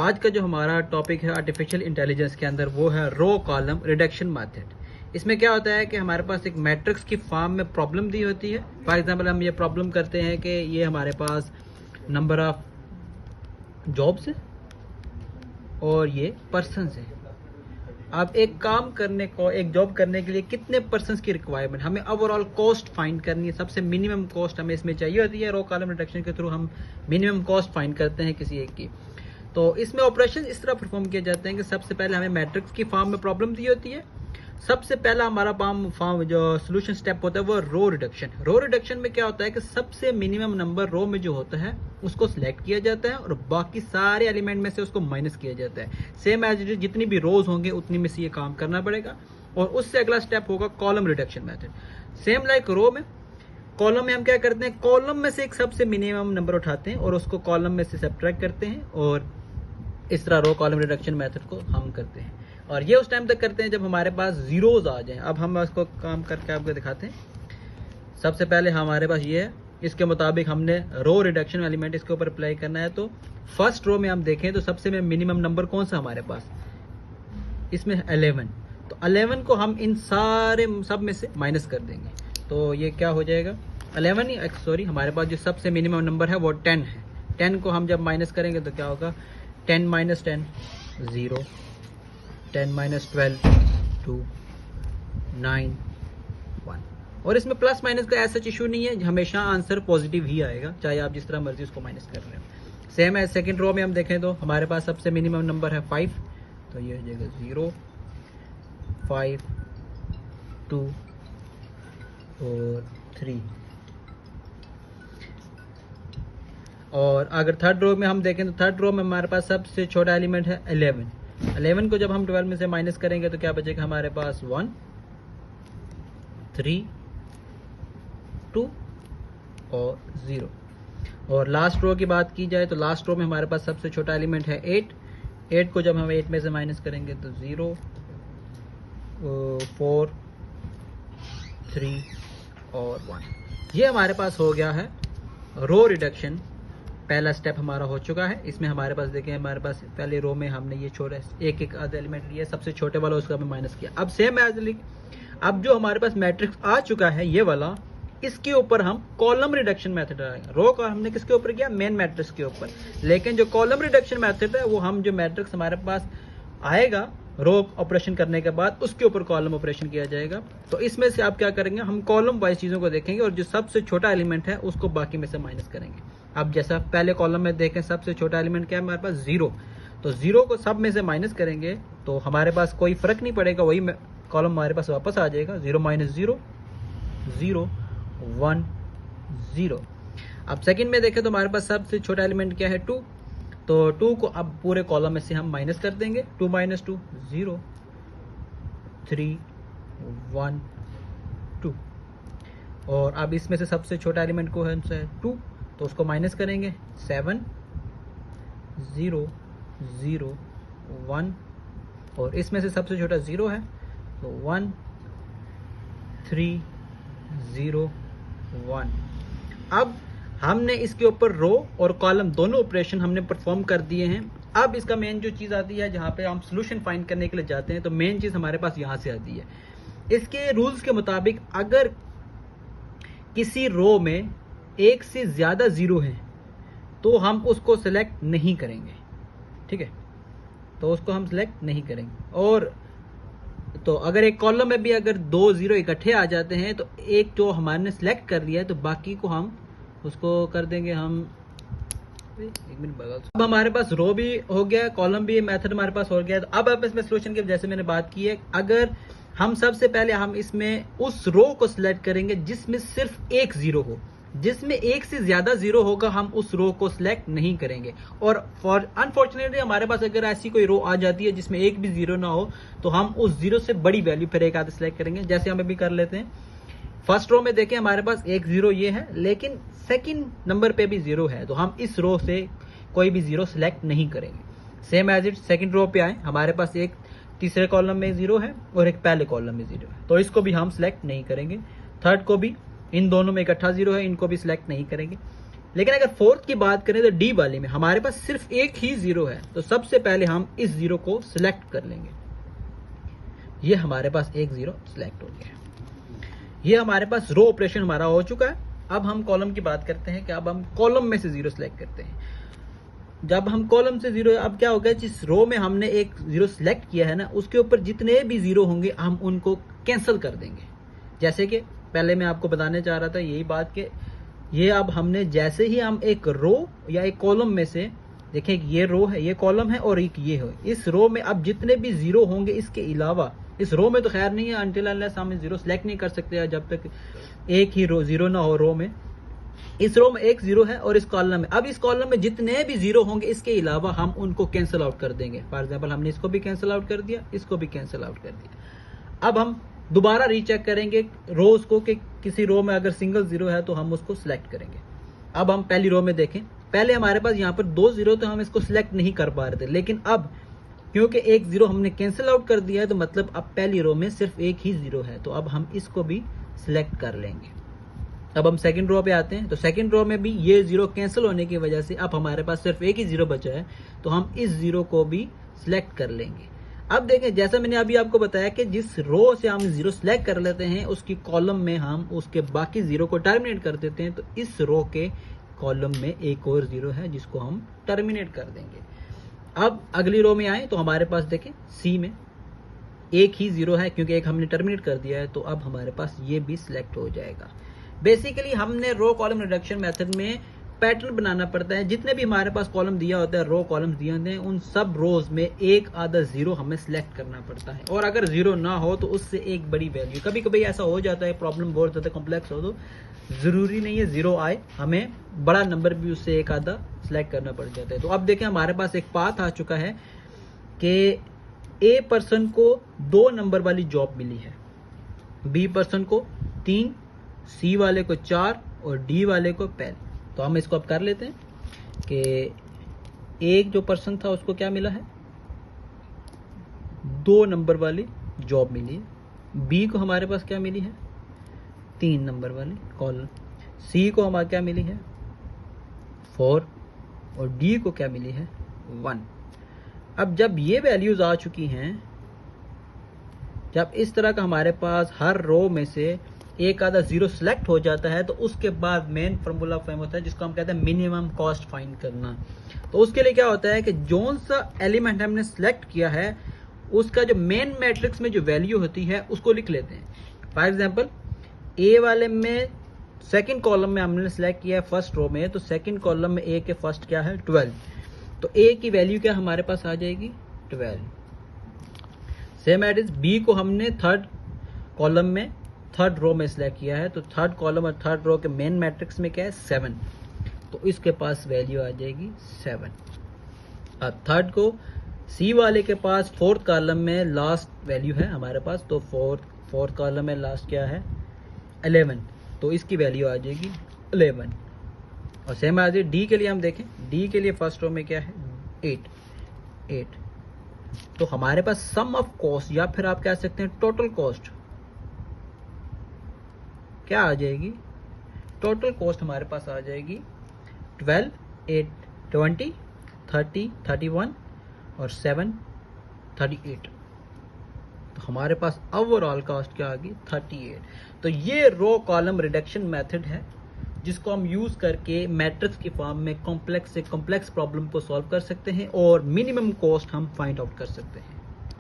आज का जो हमारा टॉपिक है आर्टिफिशियल इंटेलिजेंस के अंदर वो है रो कॉलम रिडक्शन मेथड। इसमें क्या होता है कि हमारे पास एक मैट्रिक्स की फॉर्म में प्रॉब्लम दी होती है। फॉर एग्जांपल हम ये प्रॉब्लम करते हैं कि ये हमारे पास नंबर ऑफ जॉब्स है और ये पर्सनस है। अब एक काम करने को, एक जॉब करने के लिए कितने पर्सनस की रिक्वायरमेंट, हमें ओवरऑल कॉस्ट फाइंड करनी है। सबसे मिनिमम कॉस्ट हमें इसमें चाहिए होती है। रो कॉलम रिडक्शन के थ्रू हम मिनिमम कॉस्ट फाइंड करते हैं किसी एक की। तो इसमें ऑपरेशन इस तरह परफॉर्म किए जाते हैं कि सबसे पहले हमें मैट्रिक्स की फॉर्म में प्रॉब्लम दी होती है। सबसे पहला हमारा फॉर्म जो सोल्यूशन स्टेप होता है वो रो रिडक्शन। रो रिडक्शन में क्या होता है कि सबसे मिनिमम नंबर रो में जो होता है उसको सिलेक्ट किया जाता है और बाकी सारे एलिमेंट में से उसको माइनस किया जाता है। सेम एज जितनी भी रोज होंगे उतनी में से ये काम करना पड़ेगा। और उससे अगला स्टेप होगा column reduction method. Same like row में, कॉलम में हम क्या करते हैं, कॉलम में से एक सबसे मिनिमम नंबर उठाते हैं और उसको कॉलम में से सब्ट्रैक्ट करते हैं और इस तरह रो कॉलम रिडक्शन मेथड को हम करते हैं। और ये उस टाइम तक करते हैं जब हमारे पास जीरोज आ जाएं। अब हम इसको काम करके आपको दिखाते हैं। सबसे पहले हमारे पास ये है, इसके मुताबिक हमने रो रिडक्शन एलिमेंट इसके ऊपर अप्लाई करना है। तो फर्स्ट रो में हम देखें तो सबसे में मिनिमम नंबर कौन सा हमारे पास, इसमें 11। तो 11 को हम इन सारे सब में से माइनस कर देंगे। तो ये क्या हो जाएगा, 11 ही सॉरी, हमारे पास जो सबसे मिनिमम नंबर है वो 10 है। 10 को हम जब माइनस करेंगे तो क्या होगा, 10 माइनस 10 0, 10 माइनस 12 2, 9 1। और इसमें प्लस माइनस का ऐसा इशू नहीं है, हमेशा आंसर पॉजिटिव ही आएगा चाहे आप जिस तरह मर्जी उसको माइनस कर रहे हो। सेम है सेकंड रो में हम देखें तो हमारे पास सबसे मिनिमम नंबर है 5। तो ये हो जाएगा 0 5 2 और 3। और अगर थर्ड रो में हम देखें तो थर्ड रो में हमारे पास सबसे छोटा एलिमेंट है 11। 11 को जब हम 12 में से माइनस करेंगे तो क्या बचेगा हमारे पास 1 3 2 और 0। और लास्ट रो की बात की जाए तो लास्ट रो में हमारे पास सबसे छोटा एलिमेंट है 8। 8 को जब हम 8 में से माइनस करेंगे तो 0 4 3 और 1। ये हमारे पास हो गया है रो रिडक्शन। पहला स्टेप हमारा हो चुका है। इसमें हमारे पास देखें, हमारे पास पहले रो में हमने ये छोटा एक एक आधा एलिमेंट लिया, सबसे छोटे वाला उसका हमने माइनस किया। अब सेम एज अब जो हमारे पास मैट्रिक्स आ चुका है ये वाला, इसके ऊपर हम कॉलम रिडक्शन मेथड आएगा। रो का हमने किसके ऊपर किया, मेन मैट्रिक्स के ऊपर। लेकिन जो कॉलम रिडक्शन मेथड है वो हम जो मैट्रिक्स हमारे पास आएगा रो ऑपरेशन करने के बाद उसके ऊपर कॉलम ऑपरेशन किया जाएगा। तो इसमें से आप क्या करेंगे, हम कॉलम वाइज चीजों को देखेंगे और जो सबसे छोटा एलिमेंट है उसको बाकी में से माइनस करेंगे। अब जैसा पहले कॉलम में देखें, सबसे छोटा एलिमेंट क्या है हमारे पास 0। तो 0 को सब में से माइनस करेंगे तो हमारे पास कोई फर्क नहीं पड़ेगा, वही कॉलम हमारे पास वापस आ जाएगा। 0 माइनस 0 0 1 0। अब सेकंड में देखें तो हमारे पास सबसे छोटा एलिमेंट क्या है 2। तो 2 को अब पूरे कॉलम में से हम माइनस कर देंगे। 2 माइनस 2 0 3 1 2। और अब इसमें से सबसे छोटा एलिमेंट को है 2, तो उसको माइनस करेंगे। 7 0 0 1। और इसमें से सबसे छोटा 0 है तो 1 3 0 1। अब हमने इसके ऊपर रो और कॉलम दोनों ऑपरेशन हमने परफॉर्म कर दिए हैं। अब इसका मेन जो चीज आती है जहां पे हम सोल्यूशन फाइंड करने के लिए जाते हैं, तो मेन चीज हमारे पास यहां से आती है। इसके रूल्स के मुताबिक अगर किसी रो में एक से ज्यादा 0 है तो हम उसको सिलेक्ट नहीं करेंगे, ठीक है, तो उसको हम सिलेक्ट नहीं करेंगे। और तो अगर एक कॉलम में भी अगर 2 0 इकट्ठे आ जाते हैं तो एक जो हमारे सिलेक्ट कर लिया है तो बाकी को हम उसको कर देंगे हम। एक मिनट बगल। अब हमारे पास रो भी हो गया, कॉलम भी मेथड हमारे पास हो गया। तो अब आप इसमें सोल्यूशन के जैसे मैंने बात की है, अगर हम सबसे पहले हम इसमें उस रो को सिलेक्ट करेंगे जिसमें सिर्फ एक 0 हो। जिसमें एक से ज्यादा 0 होगा हम उस रो को सिलेक्ट नहीं करेंगे। और अनफॉर्चुनेटली हमारे पास अगर ऐसी कोई रो आ जाती है जिसमें एक भी 0 ना हो तो हम उस 0 से बड़ी वैल्यू फिर एक आधा सिलेक्ट करेंगे। जैसे हम अभी कर लेते हैं, फर्स्ट रो में देखें हमारे पास एक 0 ये है, लेकिन सेकंड नंबर पे भी 0 है, तो हम इस रो से कोई भी 0 सिलेक्ट नहीं करेंगे। Same as it second row पे आए, हमारे पास एक तीसरे कॉलम में 0 है और एक पहले कॉलम में 0 है, तो इसको भी हम सिलेक्ट नहीं करेंगे। थर्ड को भी, इन दोनों में इकट्ठा 0 है, इनको भी सिलेक्ट नहीं करेंगे। लेकिन अगर फोर्थ की बात करें तो डी वाले में हमारे पास सिर्फ एक ही जीरो है, तो सबसे पहले हम इस जीरो को सिलेक्ट कर लेंगे। ये हमारे पास एक जीरो सिलेक्ट हो गया। ये हमारे पास रो ऑपरेशन हमारा हो चुका है। अब हम कॉलम की बात करते हैं कि अब हम कॉलम में से जीरो सिलेक्ट करते हैं। जब हम कॉलम से जीरो, अब क्या होगा, जिस रो में हमने एक जीरो सिलेक्ट किया है ना, उसके ऊपर जितने भी जीरो होंगे हम उनको कैंसिल कर देंगे। जैसे कि पहले मैं आपको बताने चाह रहा था यही बात कि ये अब हमने जैसे ही हम एक रो या एक कॉलम में से, देखें ये रो है, ये कॉलम है और एक ये है, इस रो में अब जितने भी जीरो होंगे इसके अलावा, इस रो में तो खैर नहीं है, अनटिल अनलेस हम जीरो सिलेक्ट नहीं कर सकते जब तक एक ही रो जीरो ना हो रो में। इस रो में एक जीरो है और इस कॉलम में, अब इस कॉलम में जितने भी जीरो होंगे इसके अलावा हम उनको कैंसिल आउट कर देंगे। फॉर एग्जांपल हमने इसको भी कैंसिल आउट कर दिया, इसको भी कैंसिल आउट कर दिया। अब हम दोबारा रीचेक करेंगे रोज को कि किसी रो में अगर सिंगल जीरो है तो हम उसको सिलेक्ट करेंगे। अब हम पहली रो में देखें, पहले हमारे पास यहाँ पर दो जीरो तो हम इसको सिलेक्ट नहीं कर पा रहे थे, लेकिन अब क्योंकि एक जीरो हमने कैंसिल आउट कर दिया है तो मतलब अब पहली रो में सिर्फ एक ही जीरो है, तो अब हम इसको भी सिलेक्ट कर लेंगे। अब हम सेकंड रो पे आते हैं, तो सेकंड रो में भी ये जीरो कैंसिल होने की वजह से अब हमारे पास सिर्फ एक ही जीरो बचा है, तो हम इस जीरो को भी सिलेक्ट कर लेंगे। अब देखें, जैसा मैंने अभी आपको बताया कि जिस रो से हम जीरो सिलेक्ट कर लेते हैं उसकी कॉलम में हम उसके बाकी जीरो को टर्मिनेट कर देते हैं, तो इस रो के कॉलम में एक और जीरो है जिसको हम टर्मिनेट कर देंगे। अब अगली रो में आए तो हमारे पास देखें सी में एक ही जीरो है, क्योंकि एक हमने टर्मिनेट कर दिया है, तो अब हमारे पास ये भी सिलेक्ट हो जाएगा। बेसिकली हमने रो कॉलम रिडक्शन मेथड में पैटर्न बनाना पड़ता है। जितने भी हमारे पास कॉलम दिया होता है, रो कॉलम दिए होते हैं, उन सब रोज में एक आधा जीरो हमें सिलेक्ट करना पड़ता है, और अगर जीरो ना हो तो उससे एक बड़ी वैल्यू। कभी कभी ऐसा हो जाता है, प्रॉब्लम बहुत ज्यादा कॉम्प्लेक्स हो तो जरूरी नहीं है जीरो आए, हमें बड़ा नंबर भी उससे एक आधा सिलेक्ट करना पड़ जाता है। तो अब देखें हमारे पास एक पाथ आ चुका है कि ए पर्सन को 2 नंबर वाली जॉब मिली है, बी पर्सन को 3, सी वाले को 4 और डी वाले को पहले। तो हम इसको अब कर लेते हैं कि एक जो पर्सन था उसको क्या मिला है, 2 नंबर वाली जॉब मिली है। बी को हमारे पास क्या मिली है, 3 नंबर वाली कॉलम। सी को हमारे क्या मिली है, 4, और डी को क्या मिली है, 1। अब जब ये वैल्यूज आ चुकी हैं, जब इस तरह का हमारे पास हर रो में से एक आधा जीरो सिलेक्ट हो जाता है, तो उसके बाद मेन फार्मूला फाइंड होता है जिसको हम कहते हैं मिनिमम कॉस्ट फाइंड करना। तो उसके लिए क्या होता है कि जोन सा एलिमेंट हमने सिलेक्ट किया है उसका जो मेन मैट्रिक्स में जो वैल्यू होती है उसको लिख लेते हैं। फॉर एग्जांपल ए वाले में सेकंड कॉलम में हमने सिलेक्ट किया है फर्स्ट रो में, तो सेकंड कॉलम में ए के फर्स्ट क्या है, 12, तो ए की वैल्यू क्या हमारे पास आ जाएगी, 12। सेम एट इज बी को हमने थर्ड कॉलम में थर्ड रो में सिलेक्ट किया है, तो थर्ड कॉलम और थर्ड रो के मेन मैट्रिक्स में क्या है, 7, तो इसके पास वैल्यू आ जाएगी 7। अब थर्ड को सी वाले के पास फोर्थ कॉलम में लास्ट वैल्यू है हमारे पास, तो फोर्थ कॉलम में लास्ट क्या है, 11, तो इसकी वैल्यू आ जाएगी 11। और सेम आ जाए डी के लिए, हम देखें डी के लिए फर्स्ट रो में क्या है, 8, तो हमारे पास सम ऑफ कॉस्ट या फिर आप कह सकते हैं टोटल कॉस्ट क्या आ जाएगी, टोटल कॉस्ट हमारे पास आ जाएगी 12, 8, 20, 30, 31 और 7, 38। तो हमारे पास ओवरऑल कॉस्ट क्या आ गई, 38। तो ये रो कॉलम रिडक्शन मेथड है जिसको हम यूज करके मैट्रिक्स की फॉर्म में कॉम्प्लेक्स से कॉम्प्लेक्स प्रॉब्लम को सॉल्व कर सकते हैं और मिनिमम कॉस्ट हम फाइंड आउट कर सकते हैं।